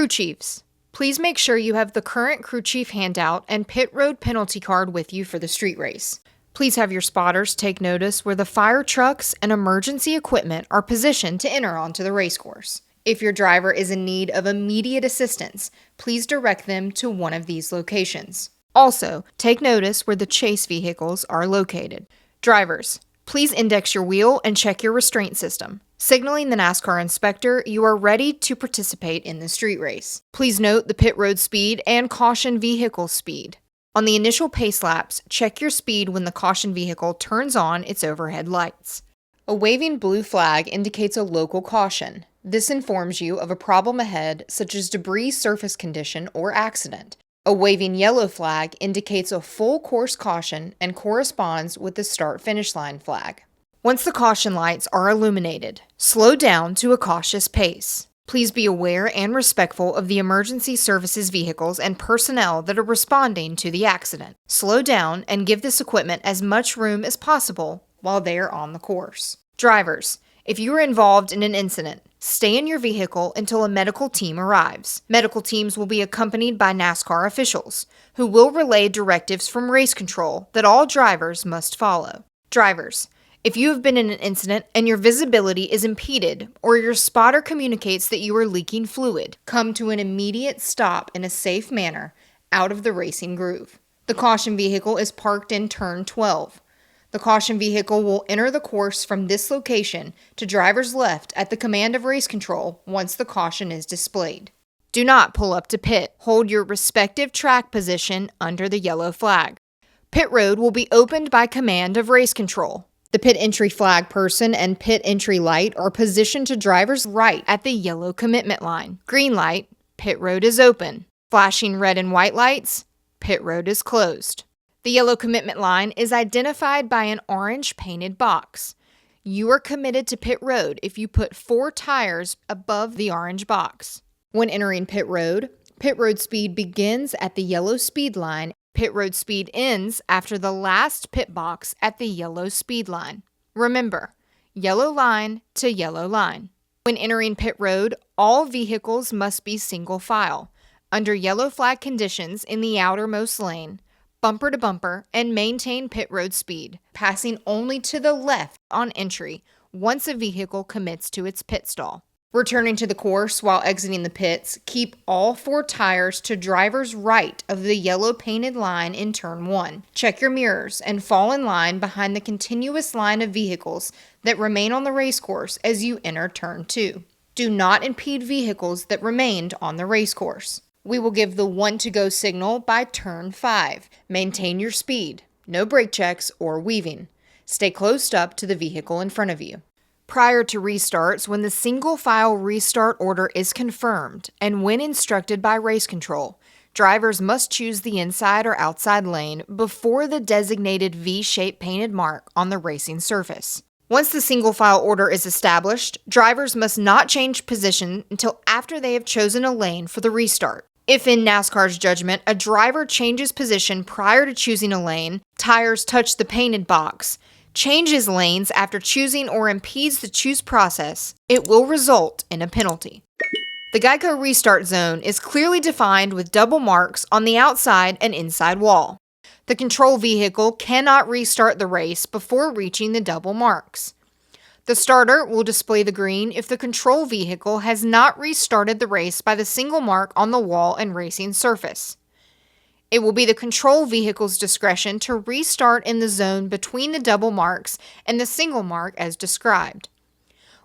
Crew chiefs, please make sure you have the current crew chief handout and pit road penalty card with you for the street race. Please have your spotters take notice where the fire trucks and emergency equipment are positioned to enter onto the race course. If your driver is in need of immediate assistance, please direct them to one of these locations. Also, take notice where the chase vehicles are located. Drivers, please index your wheel and check your restraint system, signaling the NASCAR inspector you are ready to participate in the street race. Please note the pit road speed and caution vehicle speed. On the initial pace laps, check your speed when the caution vehicle turns on its overhead lights. A waving blue flag indicates a local caution. This informs you of a problem ahead, such as debris surface condition or accident. A waving yellow flag indicates a full course caution and corresponds with the start-finish line flag. Once the caution lights are illuminated, slow down to a cautious pace. Please be aware and respectful of the emergency services vehicles and personnel that are responding to the accident. Slow down and give this equipment as much room as possible while they are on the course. Drivers, if you are involved in an incident, stay in your vehicle until a medical team arrives. Medical teams will be accompanied by NASCAR officials, who will relay directives from race control that all drivers must follow. Drivers, if you have been in an incident and your visibility is impeded or your spotter communicates that you are leaking fluid, come to an immediate stop in a safe manner out of the racing groove. The caution vehicle is parked in turn 12. The caution vehicle will enter the course from this location to driver's left at the command of race control once the caution is displayed. Do not pull up to pit. Hold your respective track position under the yellow flag. Pit road will be opened by command of race control. The pit entry flag person and pit entry light are positioned to driver's right at the yellow commitment line. Green light, pit road is open. Flashing red and white lights, pit road is closed. The yellow commitment line is identified by an orange painted box. You are committed to pit road if you put 4 tires above the orange box. When entering pit road speed begins at the yellow speed line. Pit road speed ends after the last pit box at the yellow speed line. Remember, yellow line to yellow line. When entering pit road, all vehicles must be single file, under yellow flag conditions in the outermost lane, bumper to bumper, and maintain pit road speed, passing only to the left on entry once a vehicle commits to its pit stall. Returning to the course while exiting the pits, keep all 4 tires to driver's right of the yellow painted line in turn 1. Check your mirrors and fall in line behind the continuous line of vehicles that remain on the race course as you enter turn 2. Do not impede vehicles that remained on the race course. We will give the 1 to go signal by turn 5. Maintain your speed. No brake checks or weaving. Stay closed up to the vehicle in front of you. Prior to restarts, when the single file restart order is confirmed and when instructed by race control, drivers must choose the inside or outside lane before the designated V-shaped painted mark on the racing surface. Once the single file order is established, drivers must not change position until after they have chosen a lane for the restart. If in NASCAR's judgment, a driver changes position prior to choosing a lane, tires touch the painted box, changes lanes after choosing or impedes the choose process, it will result in a penalty. The Geico restart zone is clearly defined with double marks on the outside and inside wall. The control vehicle cannot restart the race before reaching the double marks. The starter will display the green if the control vehicle has not restarted the race by the single mark on the wall and racing surface. It will be the control vehicle's discretion to restart in the zone between the double marks and the single mark as described.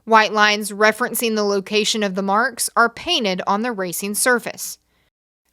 White lines referencing the location of the marks are painted on the racing surface.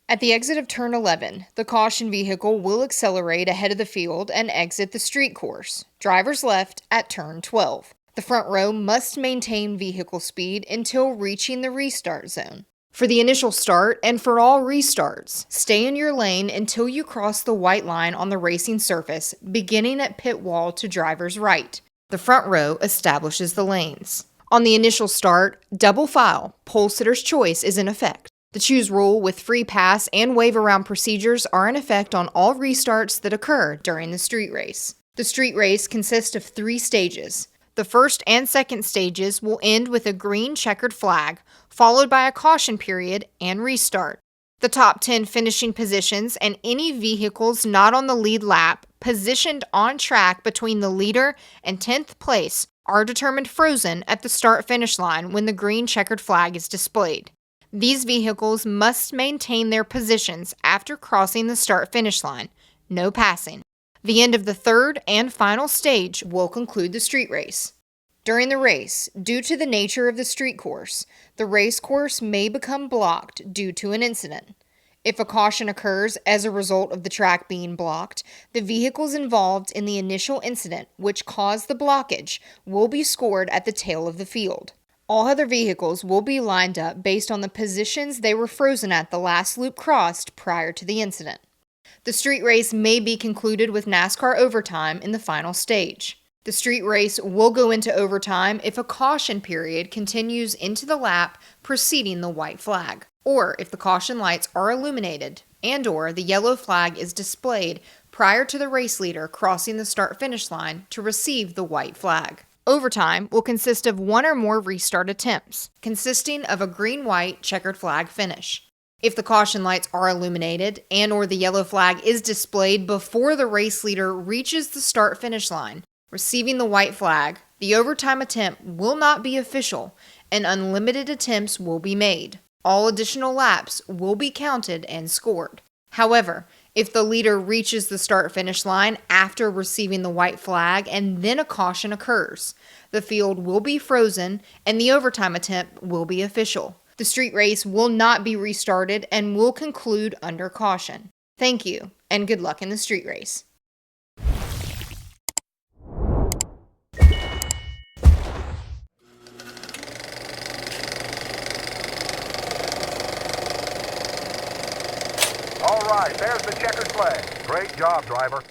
At the exit of turn 11, the caution vehicle will accelerate ahead of the field and exit the street course, driver's left at turn 12. The front row must maintain vehicle speed until reaching the restart zone. For the initial start and for all restarts, stay in your lane until you cross the white line on the racing surface, beginning at pit wall to driver's right. The front row establishes the lanes. On the initial start, double file, pole sitter's choice is in effect. The choose rule with free pass and wave around procedures are in effect on all restarts that occur during the street race. The street race consists of 3 stages. The first and second stages will end with a green checkered flag, followed by a caution period and restart. The top 10 finishing positions and any vehicles not on the lead lap positioned on track between the leader and 10th place are determined frozen at the start-finish line when the green checkered flag is displayed. These vehicles must maintain their positions after crossing the start-finish line. No passing. The end of the third and final stage will conclude the street race. During the race, due to the nature of the street course, the race course may become blocked due to an incident. If a caution occurs as a result of the track being blocked, the vehicles involved in the initial incident which caused the blockage will be scored at the tail of the field. All other vehicles will be lined up based on the positions they were frozen at the last loop crossed prior to the incident. The street race may be concluded with NASCAR overtime in the final stage. The street race will go into overtime if a caution period continues into the lap preceding the white flag, or if the caution lights are illuminated and/or the yellow flag is displayed prior to the race leader crossing the start-finish line to receive the white flag. Overtime will consist of one or more restart attempts, consisting of a green-white checkered flag finish. If the caution lights are illuminated and/or the yellow flag is displayed before the race leader reaches the start-finish line, receiving the white flag, the overtime attempt will not be official and unlimited attempts will be made. All additional laps will be counted and scored. However, if the leader reaches the start-finish line after receiving the white flag and then a caution occurs, the field will be frozen and the overtime attempt will be official. The street race will not be restarted and will conclude under caution. Thank you, and good luck in the street race. All right, there's the checkered flag. Great job, driver.